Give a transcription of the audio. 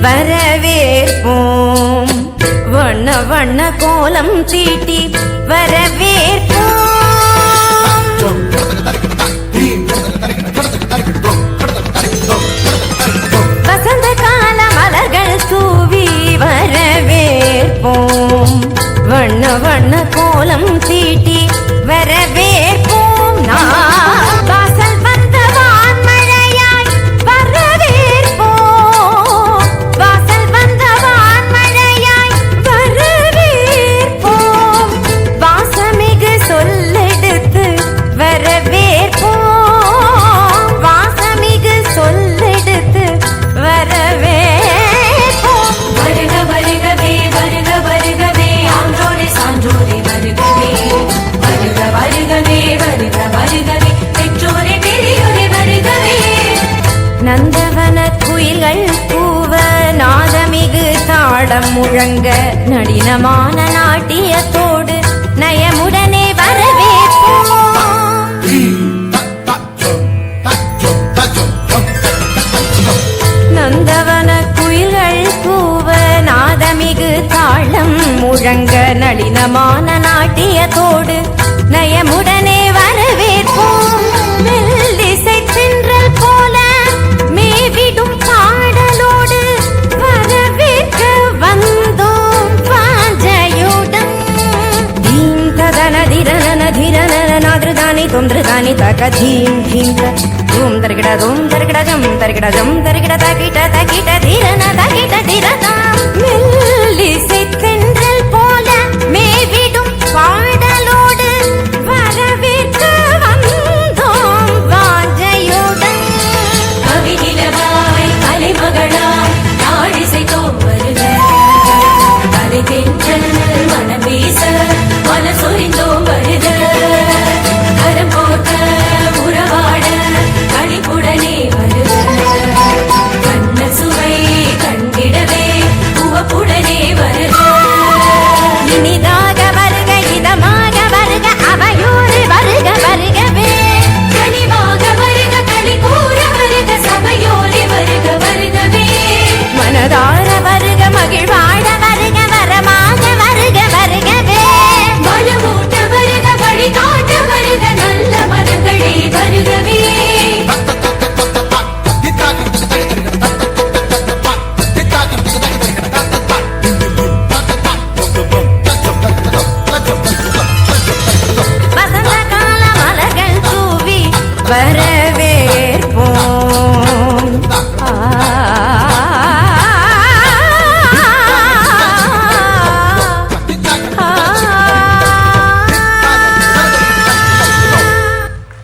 வரவேற்போம். வண்ண வண்ண கோலம் தீட்டி வரவேற்போம். வசந்த கால மலர்கள் தூவி வரவேற்போம். வண்ண வண்ண கோலம் தீட்டி வரவேற்போம். வாசல் வந்த வான்மழையாய் வரவேற்போம். வாசல் வந்த வான்மழையாய் வரவேற்போம். வாசமிகு சொல்லெடுத்து வரவேற்போம். வாசமிகு சொல்லெடுத்து வரவேற்போம். வருக வருகவே வருக வருகவே ஆன்றோரே சான்றோரே வருகவே வருக வருகவே வருக வருகவே பெற்றோரே பெரியோரே வருகவே. நந்தவன குயில்கள் கூவ நாதமிகு தாளம் முழங்க நளினமான நாட்டியத்தோடு நயமுடனே வரவேற்போம். நந்தவன குயில்கள் கூவ நாதமிகு தாளம் முழங்க நளினமான நாட்டியத்தோடு நயமுடனே வரவேற்போம். மெல்லிசை தென்றல் போல மேவிடும் பாடலோடு வரவேற்க வந்தோம் வாஞ்சையுடன். தீம் ததன திரன திரன நாதிருதானி தொந்திருதானி தக தீம் தீம் தூம் தர்கிட ஜம் தர்கிட ஜம் தர்கிட தகிட தகிட திரன தகிட திரதாம். மெல்லிசை தென்றல் போல மேவிடும் பாடலோடு வரவேற்க வந்தோம் வாஞ்சையுடன். கவிநிலவாய் கலைமகளாய் நாடிசைத்தோம் வருக. கலை தென்றல் மனம் வீச மனசொரிந்தோம் வருக. கரம் கோர்க்க உறவாட கணிப்புடனே வருக. கண்ண சுவை கண்டிடவே உவப்புடனே வருக. இனிதாக வருக இதமாக வருக அவையோடு வருக வருகவே. கனிவாக வருக களி கூற வருக சபையோரே வருக வருகவே. மனதார வருக மகிழ்வாட வருக வரமாக வருக வருகவே. வளமூட்ட வருக வழி காட்ட வருக நல்ல மனங்களே வருகவே. வசந்த கால மலர்கள் தூவி வர